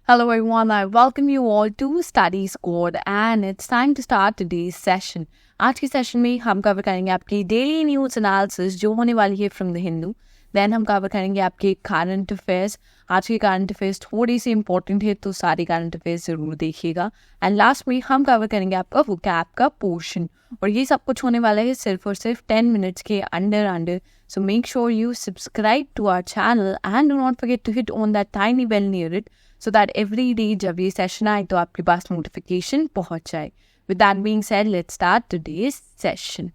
Hello everyone, I welcome you all to Study Squad and it's time to start today's session. आज की session में हम cover करेंगे आपकी डेली न्यूज़ एनालिसिस जो होने वाली है फ्रॉम द हिंदू. देन हम कवर करेंगे आपके करंट अफेयर्स. आज के करंट अफेयर्स थोड़ी सी इंपॉर्टेंट है तो सारे करंट अफेयर्स ज़रूर देखिएगा. एंड लास्ट में हम कवर करेंगे आपका वोकैब का पोर्शन और ये सब कुछ होने वाला है सिर्फ और सिर्फ 10 मिनट्स के under. So make sure you subscribe to our channel and do not forget to hit on that tiny bell near it so that every day जब ये सेशन आए तो आपके पास नोटिफिकेशन पहुंच जाए. With that being said, let's start today's session.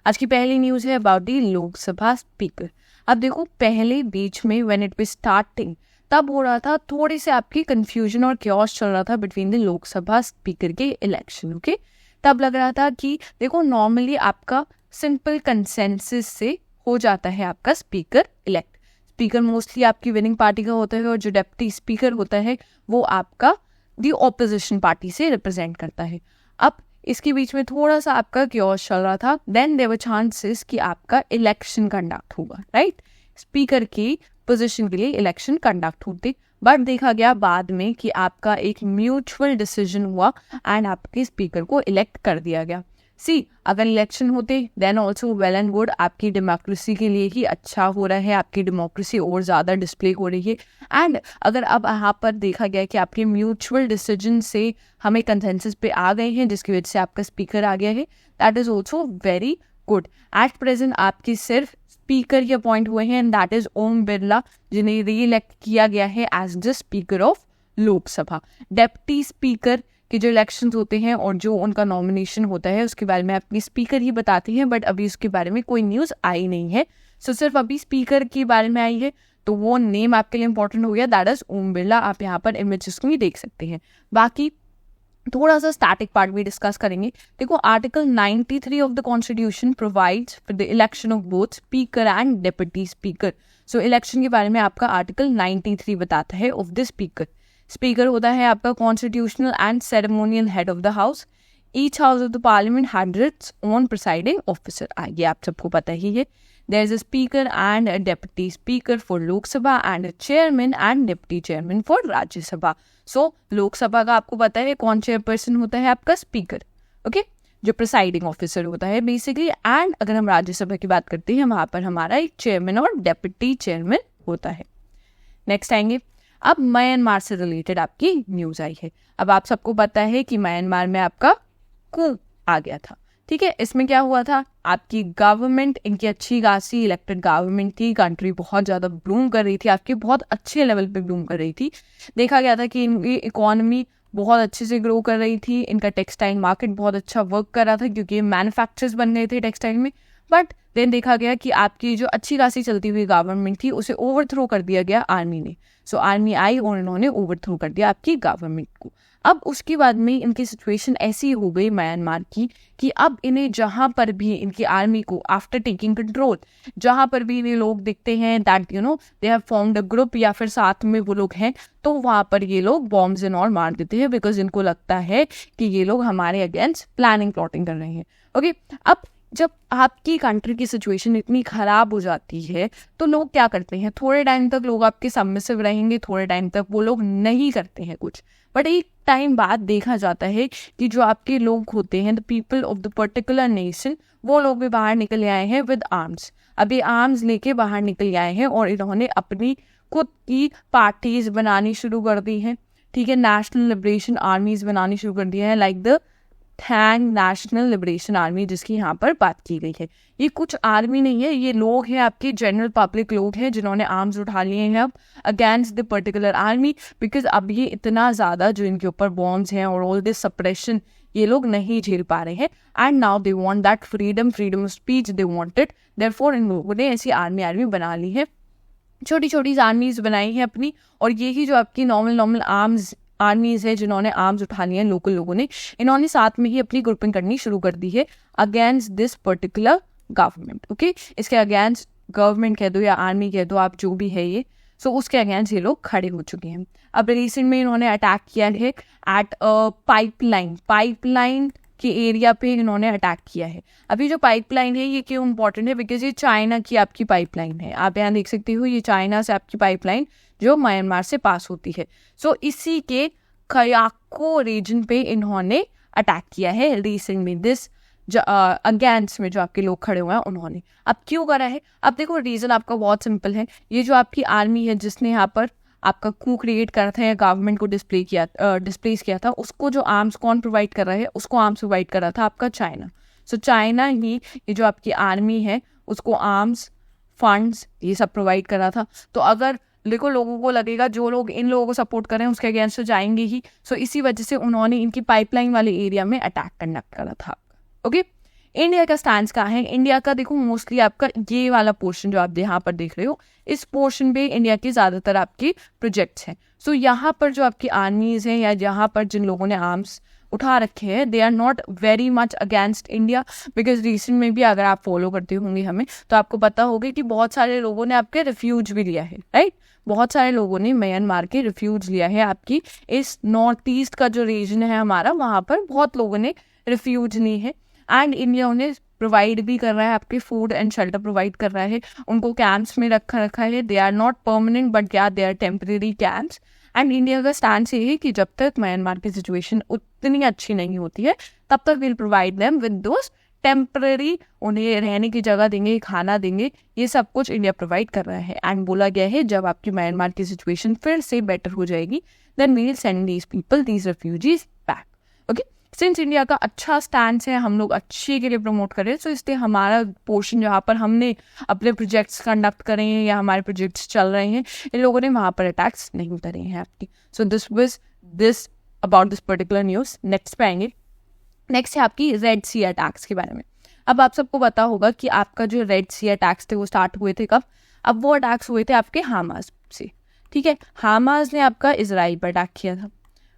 आज की पहली न्यूज़ है अबाउट दी लोकसभा स्पीकर. अब देखो पहले बीच में व्हेन इट वाज स्टार्टिंग तब हो रहा था थोड़ी से आपकी कंफ्यूजन और क्योस चल रहा था बिटवीन द लोकसभा स्पीकर के इलेक्शन. ओके, तब लग रहा था कि देखो नॉर्मली आपका सिंपल कंसेंसस से हो जाता है आपका स्पीकर इलेक्ट. स्पीकर मोस्टली आपकी विनिंग पार्टी का होता है और जो डेप्टी स्पीकर होता है वो आपका दी ऑपोजिशन पार्टी से रिप्रेजेंट करता है. अब इसके बीच में थोड़ा सा आपका क्योस चल रहा था. देन देयर वर चांसेस कि आपका इलेक्शन कंडक्ट होगा, राइट. स्पीकर की पोजीशन के लिए इलेक्शन कंडक्ट होते, बट देखा गया बाद में कि आपका एक म्यूचुअल डिसीजन हुआ एंड आपके स्पीकर को इलेक्ट कर दिया गया. अगर इलेक्शन होते then also well and good, आपकी डेमोक्रेसी के लिए ही अच्छा हो रहा है, आपकी डेमोक्रेसी और ज़्यादा डिस्प्ले हो रही है. एंड अगर अब यहाँ पर देखा गया कि आपके म्यूचुअल डिसीजन से हमें कंसेंसस पे आ गए हैं जिसकी वजह से आपका स्पीकर आ गया है, that is also very good. At present आपकी सिर्फ स्पीकर ही अपॉइंट हुए हैं and that is Om Birla जिन्हें री इलेक्ट किया गया है as the speaker of Lok Sabha. Deputy speaker कि जो इलेक्शंस होते हैं और जो उनका नॉमिनेशन होता है उसके बारे में अपनी स्पीकर ही बताती हैं, बट अभी उसके बारे में कोई न्यूज़ आई नहीं है. सो सिर्फ अभी स्पीकर के बारे में आई है तो वो नेम आपके लिए इंपॉर्टेंट हो गया, दैट इज ओम बिरला. आप यहाँ पर इमेजेस में देख सकते हैं. बाकी थोड़ा सा स्टैटिक पार्ट भी डिस्कस करेंगे. देखो article 93 of the constitution provides for the election of both speaker and deputy speaker. So election के बारे में आपका आर्टिकल 93 बताता है ऑफ द स्पीकर. स्पीकर होता है आपका constitutional and ceremonial head of the house. Each house of the parliament had its own presiding officer. ये आप सबको पता ही है. There is a speaker and a deputy speaker for Lok Sabha and a chairman and deputy chairman for Rajya Sabha. So Lok Sabha का आपको पता है कौन चेयरपर्सन होता है आपका स्पीकर, ओके, जो प्रिसाइडिंग ऑफिसर होता है बेसिकली. एंड अगर हम राज्यसभा की बात करते हैं वहाँ पर हमारा एक चेयरमैन और डेप्यूटी चेयरमैन होता है. नेक्स्ट आएंगे. अब म्यांमार से रिलेटेड आपकी न्यूज़ आई है. अब आप सबको पता है कि म्यांमार में आपका कू आ गया था, ठीक है. इसमें क्या हुआ था, आपकी गवर्नमेंट इनकी अच्छी खासी इलेक्टेड गवर्नमेंट थी, कंट्री बहुत ज़्यादा ब्लूम कर रही थी, आपकी बहुत अच्छे लेवल पे ब्लूम कर रही थी. देखा गया था कि इनकी इकोनॉमी बहुत अच्छे से ग्रो कर रही थी, इनका टेक्सटाइल मार्केट बहुत अच्छा वर्क कर रहा था क्योंकि ये मैन्युफैक्चरर्स बन गए थे टेक्सटाइल में. बट देन देखा गया कि आपकी जो अच्छी खासी चलती हुई गवर्नमेंट थी उसे ओवरथ्रो कर दिया गया आर्मी ने. सो आर्मी आई और इन्होंने ओवरथ्रो कर दिया आपकी गवर्नमेंट को. अब उसके बाद में इनकी सिचुएशन ऐसी हो गई म्यांमार की कि अब इन्हें जहाँ पर भी इनकी आर्मी को आफ्टर टेकिंग कंट्रोल जहाँ पर भी इन्हें लोग दिखते हैं that you know they have formed a group या फिर साथ में वो लोग हैं तो वहाँ पर ये लोग बॉम्ब्स एंड ऑल मार देते हैं बिकॉज इनको लगता है कि ये लोग हमारे अगेंस्ट प्लानिंग प्लॉटिंग कर रहे हैं. ओके, अब जब आपकी कंट्री की सिचुएशन इतनी ख़राब हो जाती है तो लोग क्या करते हैं, थोड़े टाइम तक लोग आपके सबमिसिव रहेंगे, थोड़े टाइम तक वो लोग नहीं करते हैं कुछ, बट एक टाइम बाद देखा जाता है कि जो आपके लोग होते हैं the people of the particular nation वो लोग भी बाहर निकल आए हैं विद आर्म्स. अभी आर्म्स लेके बाहर निकल आए हैं और इन्होंने अपनी खुद की पार्टीज बनानी शुरू कर दी हैं, ठीक है. नेशनल लिबरेशन आर्मीज बनानी शुरू कर दी है like the thing national liberation army जिसकी यहाँ पर बात की गई है. ये कुछ आर्मी नहीं है, ये लोग हैं आपके जनरल पब्लिक लोग हैं जिन्होंने आर्म्स उठा लिए हैं अब against the particular army because अब ये इतना ज़्यादा जो इनके ऊपर बॉम्ब्स हैं और ऑल दिस सप्रेशन ये लोग नहीं झेल पा रहे हैं. And now they want that freedom of speech they want it. Therefore in लोगों ने ऐसी आर्मी बना ली है, छोटी छोटी आर्मीज बनाई है अपनी. और यही जो आपकी नॉर्मल आर्मीज है जिन्होंने आर्म्स उठा लिए हैं लोकल लोगों ने, इन्होंने साथ में ही अपनी ग्रुपिंग करनी शुरू कर दी है against this particular government. Okay, इसके अगेंस्ट गवर्नमेंट कह दो या आर्मी कह दो, आप जो भी है ये, सो उसके अगेंस्ट ये लोग खड़े हो चुके हैं. अब रिसेंट में इन्होंने अटैक किया है एट पाइपलाइन के एरिया पे इन्होंने अटैक किया है। अभी जो पाइपलाइन है ये क्यों इंपॉर्टेंट है, बिकॉज ये चाइना की आपकी पाइपलाइन है। आप यहाँ देख सकते हो, ये चाइना से आपकी पाइपलाइन जो म्यांमार से पास होती है। सो इसी के कयाको रीजन पे इन्होंने अटैक किया है रिसेंटली, दिस अगेंस्ट में जो आपके लोग खड़े हुए हैं उन्होंने। अब क्यों करा है, अब देखो रीज़न आपका बहुत सिंपल है। ये जो आपकी आर्मी है जिसने यहाँ पर आपका कू क्रिएट करा था या गवर्नमेंट को डिस्प्लेस किया था, उसको जो आर्म्स कौन प्रोवाइड कर रहा है, उसको आर्म्स प्रोवाइड कर रहा था आपका चाइना। सो चाइना ही ये जो आपकी आर्मी है उसको आर्म्स, फंड्स, ये सब प्रोवाइड कर रहा था। तो अगर देखो लोगों को लगेगा जो लोग इन लोगों को सपोर्ट कर रहे हैं उसके अगेंस्ट तो जाएंगे ही। सो इसी वजह से उन्होंने इनकी पाइपलाइन वाले एरिया में अटैक कंडक्ट करा था। ओके, इंडिया का स्टैंड कहाँ है? इंडिया का देखो मोस्टली आपका ये वाला पोर्शन जो आप यहाँ पर देख रहे हो, इस पोर्शन पे इंडिया के ज़्यादातर आपके प्रोजेक्ट्स हैं। सो यहाँ पर जो आपकी आर्मीज हैं या यहाँ पर जिन लोगों ने आर्म्स उठा रखे हैं, they are not very much against India, because recent में भी अगर आप फॉलो करते होंगे हमें तो आपको पता होगा कि बहुत सारे लोगों ने आपके रिफ्यूज भी लिया है, राइट? बहुत सारे लोगों ने म्यांमार के रिफ्यूज लिया है। आपकी इस नॉर्थ ईस्ट का जो रीजन है हमारा, वहाँ पर बहुत लोगों ने रिफ्यूज ली है। एंड इंडिया उन्हें प्रोवाइड भी कर रहा है, आपके फूड एंड शेल्टर प्रोवाइड कर रहा है, उनको कैंप्स में रखा है। They are not permanent but क्या they are temporary camps. And India का स्टैंड ये है कि जब तक म्यांमार की सिचुएशन उतनी अच्छी नहीं होती है तब तक will provide them with those temporary, उन्हें रहने की जगह देंगे, खाना देंगे, ये सब कुछ इंडिया प्रोवाइड कर रहा है। एंड बोला गया है जब आपकी म्यांमार की सिचुएशन फिर से बेटर हो जाएगी then we will send these people, these refugees back. Okay, since India का अच्छा स्टैंड है, हम लोग अच्छे के लिए प्रमोट करें, तो इसलिए हमारा पोर्शन जहाँ पर हमने अपने प्रोजेक्ट्स कंडक्ट करे हैं या हमारे प्रोजेक्ट्स चल रहे हैं, इन लोगों ने वहाँ पर अटैक्स नहीं करे हैं आपकी। So this was this about this particular news. Next पे आएंगे। नेक्स्ट है आपकी रेड सी अटैक्स के बारे में। अब आप सबको पता होगा कि आपका जो रेड सी अटैक्स थे वो स्टार्ट हुए थे कब? अब वो अटैक्स हुए थे आपके हमास से, ठीक है? हमास ने आपका इजराइल पर अटैक किया था।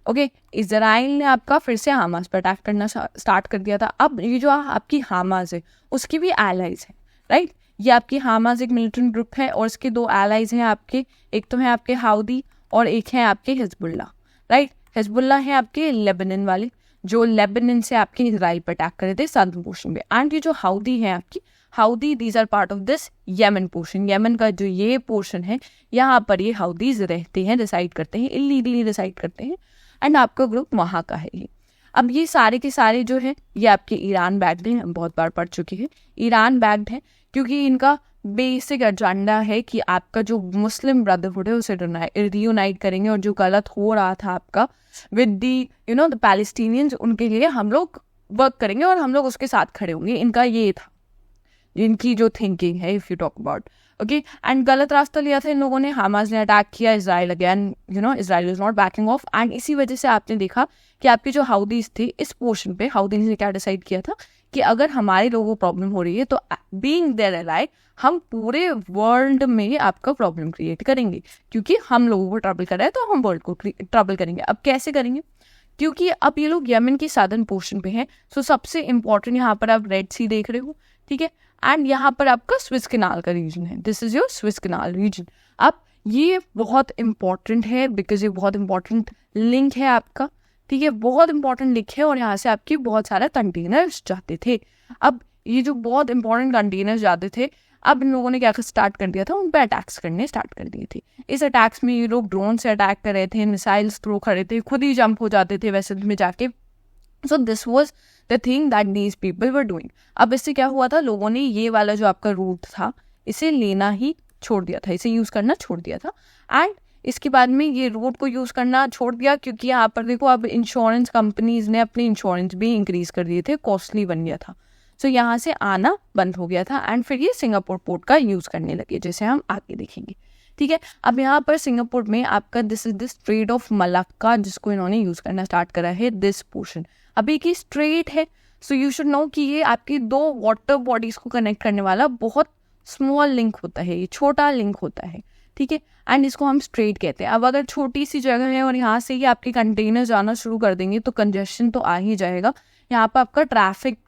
ओके, इजराइल ने आपका फिर से हमास पर अटैक करना स्टार्ट कर दिया था। अब ये जो आपकी हमास है उसकी भी एलाइज है, राइट? ये आपकी हमास एक मिलिटेंट ग्रुप है और इसके दो एलाइज हैं आपके, एक तो है आपके हाउदी और एक है आपके हिजबुल्ला, राइट? हिजबुल्ला है आपके लेबनान वाले, जो लेबनान से आपके इजराइल पर अटैक करे थे सदर्न पोर्शन में। एंड ये जो हाउदी है आपकी, Houthi these are part of this Yemen portion. Yemen का जो ये पोर्शन है यहाँ पर ये हाउदीज रहते हैं, रिसाइड करते हैं, इलीगली रिसाइड करते हैं। एंड आपका ग्रुप वहाँ का है ये। अब ये सारे के सारे जो है ये आपके ईरान बैक्ड हैं, हम बहुत बार पढ़ चुके हैं। ईरान बैक्ड है क्योंकि इनका बेसिक एजेंडा है कि आपका जो मुस्लिम ब्रदरहुड है उसे रियूनाइट करेंगे, और जो गलत हो रहा था आपका विद दी द पैलेस्टीनियंस, उनके लिए हम लोग वर्क करेंगे और हम लोग उसके साथ खड़े होंगे। इनका ये था, इनकी जो थिंकिंग है if you talk about. Okay, and गलत रास्ता लिया था इन लोगों ने, हमास ने अटैक किया Israel again, Israel is not banking of. And इसी वजह से आपने देखा कि आपके जो हाउदीज थे इस पोर्शन पे, हाउदीज ने क्या डिसाइड किया था कि अगर हमारे लोगों को प्रॉब्लम हो रही है तो बीइंग देयर एलाय हम पूरे वर्ल्ड में आपका प्रॉब्लम क्रिएट करेंगे, क्योंकि हम लोगों को ट्रबल कर रहा है तो हम वर्ल्ड को ट्रबल करेंगे। अब कैसे करेंगे? क्योंकि अब ये लोग यमन की सदर्न पोर्शन पे हैं। सो सबसे इंपॉर्टेंट यहाँ पर आप रेड सी देख रहे हो, ठीक है? एंड यहाँ पर आपका स्विस कनाल का रीजन है, this is your Swiss canal region. अब ये बहुत इंपॉर्टेंट है बिकॉज ये बहुत इंपॉर्टेंट लिंक है आपका, ठीक है? बहुत इंपॉर्टेंट लिंक है और यहाँ से आपके बहुत सारे कंटेनर्स जाते थे। अब ये जो बहुत इंपॉर्टेंट कंटेनर्स जाते थे, अब इन लोगों ने क्या स्टार्ट कर दिया था, उन पर अटैक्स करने स्टार्ट कर दिए थे। इस अटैक्स में ये लोग ड्रोन से अटैक कर रहे थे, मिसाइल्स थ्रो कर रहे थे, खुद ही जंप हो जाते थे वेसल में जाके। So this was the thing that these people were doing. अब इससे क्या हुआ था, लोगों ने ये वाला जो आपका रूट था इसे लेना ही छोड़ दिया था, इसे यूज़ करना छोड़ दिया था। एंड इसके बाद में ये रूट को यूज़ करना छोड़ दिया क्योंकि यहाँ पर देखो अब इंश्योरेंस कंपनीज ने अपने इंश्योरेंस भी इंक्रीज कर दिए थे, कॉस्टली बन गया था। सो यहाँ से आना बंद हो गया था एंड फिर ये सिंगापुर पोर्ट का यूज़ करने लगे, जैसे हम आगे देखेंगे, ठीक है? अब यहाँ पर सिंगापुर में आपका this is the straight of Malacca, जिसको इन्होंने यूज़ करना स्टार्ट करा है, दिस पोर्शन। अभी की स्ट्रेट है, सो यू शुड नो कि ये आपकी दो वाटर बॉडीज को कनेक्ट करने वाला बहुत स्मॉल लिंक होता है, ये छोटा लिंक होता है, ठीक है? एंड इसको हम स्ट्रेट कहते हैं। अब अगर छोटी सी जगह है और यहाँ से ही आपके कंटेनर जाना शुरू कर देंगे तो कंजेशन तो आ ही जाएगा, यहाँ पर आपका ट्रैफिक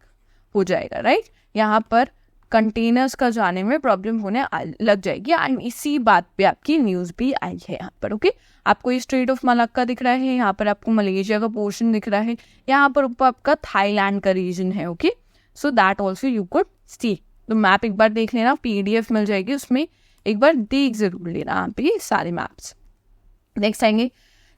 हो जाएगा, राइट? यहाँ पर कंटेनर्स का जाने में प्रॉब्लम होने लग जाएगी। एंड इसी बात पे आपकी न्यूज़ भी आई है यहाँ पर। ओके, आपको ये स्ट्रेट ऑफ मलाक्का दिख रहा है, यहाँ पर आपको मलेशिया का पोर्शन दिख रहा है, यहाँ पर ऊपर आपका थाईलैंड का रीजन है. Okay, so that also you could see. तो मैप एक बार देख लेना, PDF मिल जाएगी, उसमें एक बार देख जरूर लेना आप ये सारे मैप्स. नेक्स्ट आएंगे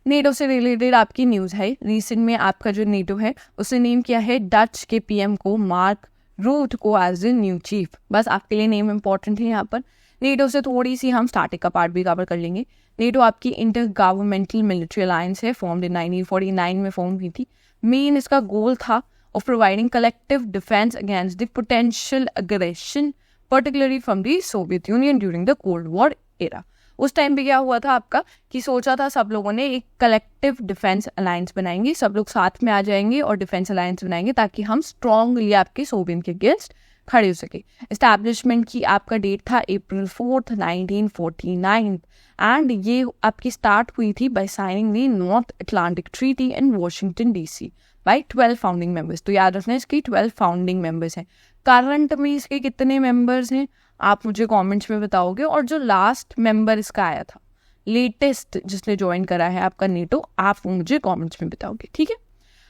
नेटो से रिलेटेड आपकी न्यूज़ है. रिसेंट में आपका जो नेटो है उसने नेम किया है डच के PM को मार्क रूट को एज ए न्यू चीफ. बस आपके लिए नेम इंपॉर्टेंट है. यहाँ पर नेटो से थोड़ी सी हम स्टार्टिंग का पार्ट भी कवर कर लेंगे. नेटो आपकी इंटर गवर्नमेंटल मिलिट्री अलायंस है, फॉर्म्ड इन 1949 में फॉर्म हुई थी. मेन इसका गोल था of providing collective defence against the potential aggression particularly from the Soviet union during the cold war era. उस टाइम पे क्या हुआ था आपका कि सोचा था सब लोगों ने एक कलेक्टिव डिफेंस अलायंस बनाएंगे, सब लोग साथ में आ जाएंगे और डिफेंस अलायंस बनाएंगे ताकि हम स्ट्रांगली आपके सोवियत के अगेंस्ट खड़े हो सके. एस्टैब्लिशमेंट की आपका डेट था April 4th 1949 एंड ये आपकी स्टार्ट हुई थी by signing the North Atlantic treaty in Washington DC by 12 founding members. तो याद रखना इसकी 12 फाउंडिंग मेंबर्स हैं. करंट में इसके कितने मेंबर्स हैं आप मुझे कमेंट्स में बताओगे, और जो लास्ट मेंबर इसका आया था लेटेस्ट जिसने ज्वाइन करा है आपका नेटो, आप मुझे कमेंट्स में बताओगे. ठीक है,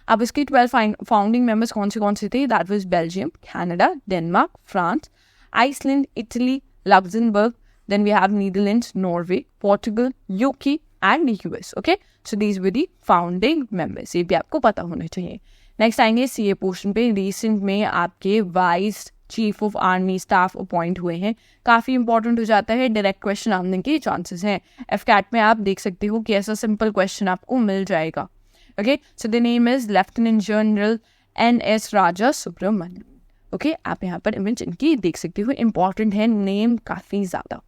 अब इसके 12 फाउंडिंग मेंबर्स कौन से थे? That was Belgium, Canada, Denmark, France, Iceland, Italy, Luxembourg, then we have Netherlands, Norway, Portugal, UK and US. Okay, so these were the founding members. ये भी आपको पता होना चाहिए. नेक्स्ट आएंगे CA पोर्शन पे. रिसेंट में आपके vice chief of army staff appoint हुए हैं. काफ़ी इंपॉर्टेंट हो जाता है, डायरेक्ट क्वेश्चन आने के चांसेस हैं. FCAT में आप देख सकते हो कि ऐसा सिंपल क्वेश्चन आपको मिल जाएगा. Okay, so the name is lieutenant general NS Raja Subramaniam. Okay, आप यहाँ पर इमेज इनकी देख सकते हो, इंपॉर्टेंट है नेम काफ़ी ज़्यादा.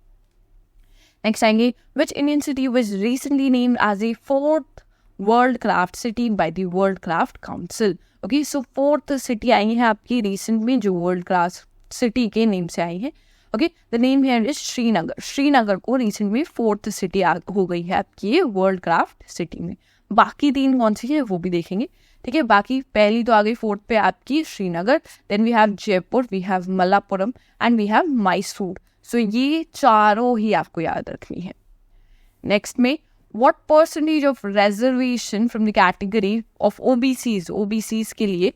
नेक्स्ट आएंगे which Indian city was recently named as a 4th world craft city by the world craft council. Okay, so 4th city आई है आपकी रिसेंट में जो वर्ल्ड क्राफ्ट सिटी के नेम से आई है. Okay, the name here is Srinagar. Srinagar को रिसेंट में 4th सिटी हो गई है आपकी वर्ल्ड क्राफ्ट सिटी में. बाकी 3 कौन सी है वो भी देखेंगे. ठीक है, बाकी पहली तो आ गई 4th पे आपकी Srinagar, then we have Jaipur, we have Malappuram and we have Mysore. So ये चारों ही आपको याद रखनी है. नेक्स्ट में what percentage of reservation from the category of OBCs के लिए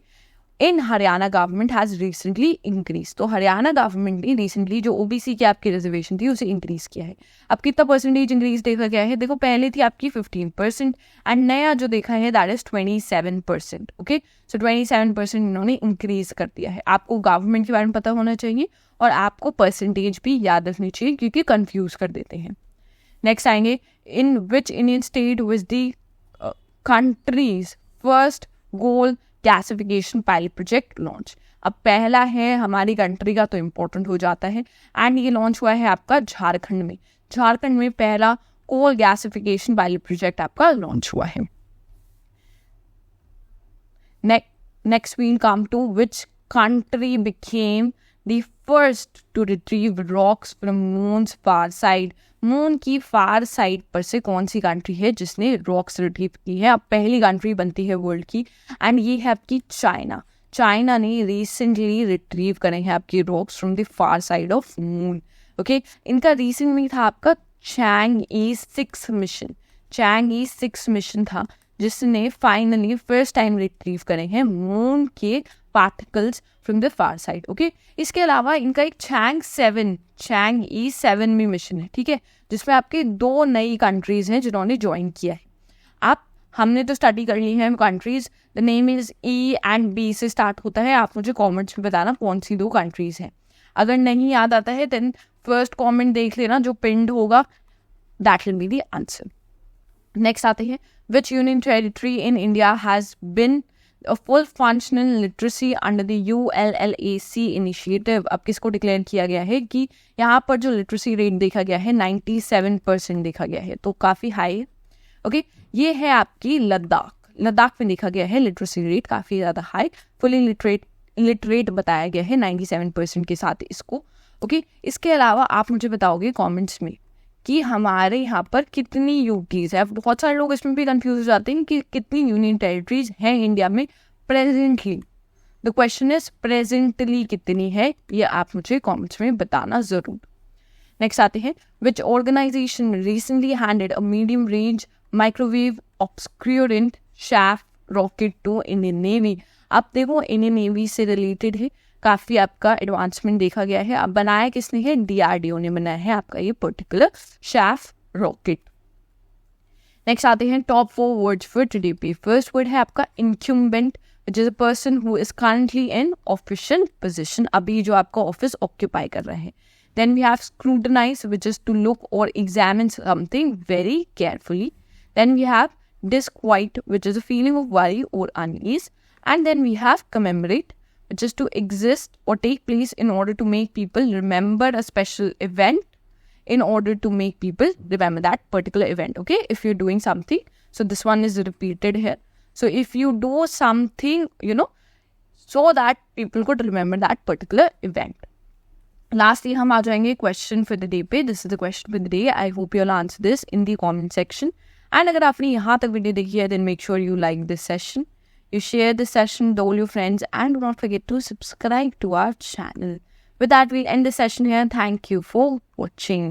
in Haryana government has recently increased. तो हरियाणा गवर्नमेंट ने रिसेंटली जो OBC की आपकी रिजर्वेशन थी उसे इंक्रीज किया है. अब कितना परसेंटेज इंक्रीज देखा गया है? देखो, पहले थी आपकी 15% एंड नया जो देखा है दैट इज 27%. ओके, सो 27% इन्होंने इंक्रीज कर दिया है. आपको गवर्नमेंट के बारे में पता होना चाहिए और आपको परसेंटेज भी याद रखनी चाहिए क्योंकि कंफ्यूज कर देते हैं. नेक्स्ट आएंगे in which Indian state was the country's first coal gasification pilot project launch. अब पहला है हमारी कंट्री का तो इम्पोर्टेंट हो जाता है एंड ये लॉन्च हुआ है आपका झारखंड में. झारखंड में पहला कोल गैसिफिकेशन पायलट प्रोजेक्ट आपका लॉन्च हुआ है. Next we'll come to which country became the first to retrieve rocks from moon's far side. Moon की फार साइड पर से कौन सी कंट्री है जिसने रॉक्स रिट्रीव की है? अब पहली कंट्री बनती है वर्ल्ड की एंड ये है आपकी चाइना. चाइना ने रिसेंटली रिट्रीव करे हैं आपकी rocks from the far side of moon. Okay, इनका रिसेंट में था आपका Chang'e 6 मिशन. Chang'e 6 मिशन था जिसने फाइनली फर्स्ट टाइम रिट्रीव करे हैं मून के particles from the far side. Okay, इसके अलावा इनका एक Chang'e 7 में मिशन है. ठीक है, जिसमें आपके 2 नई कंट्रीज हैं जिन्होंने ज्वाइन किया है. आप हमने तो स्टडी कर ली है countries. The name is E and B से स्टार्ट होता है. आप मुझे कमेंट्स में बताना कौन सी 2 कंट्रीज हैं. अगर नहीं याद आता है देन फर्स्ट कमेंट देख लेना जो पिंड होगा, that will be the answer. Next आते हैं विच union territory in India has been a full functional literacy under the ULLAC initiative. अब किसको डिक्लेयर किया गया है कि यहाँ पर जो लिटरेसी रेट देखा गया है 97% देखा गया है, तो काफ़ी हाई है. ओके, ये है आपकी लद्दाख. लद्दाख में देखा गया है लिटरेसी रेट काफ़ी ज़्यादा हाई. फुली लिटरेट बताया गया है 97% के साथ इसको. ओके, इसके अलावा आप मुझे बताओगे कमेंट्स में कि हमारे यहाँ पर कितनी यूटीज है. बहुत सारे लोग इसमें भी कंफ्यूज हो जाते हैं कि कितनी यूनियन टेरिटरीज हैं इंडिया में presently. The question is presently कितनी है, ये आप मुझे कमेंट्स में बताना जरूर. नेक्स्ट आते हैं which organisation recently handed a medium range microwave obscurant chaff rocket to Indian navy. अब देखो इंडियन नेवी से रिलेटेड है, काफ़ी आपका एडवांसमेंट देखा गया है। अब बनाया किसने है, DRDO ने बनाया है आपका ये पर्टिकुलर शाफ्ट रॉकेट। नेक्स्ट आते हैं टॉप 4 वर्ड्स फॉर टुडे पे। फर्स्ट वर्ड है आपका incumbent, which is a person who is currently in official position, अभी जो आपका ऑफिस ऑक्यूपाई कर रहे हैं। Then we have scrutinise, which is to look और examine something very carefully. Then we have disquiet, which is a feeling of worry or unease. And then we have commemorate, which is to exist or take place in order to make people remember a special event, in order to make people remember that particular event. Okay, if you're doing something, so this one is repeated here. So if you do something, so that people could remember that particular event. Lastly, हम आ जाएंगे question for the day पे. This is the question for the day. I hope you'll answer this in the comment section. And अगर आपने यहाँ तक video देखी है, then make sure you like this session, you share this session with all your friends, and do not forget to subscribe to our channel. With that, we'll end the session here. Thank you for watching.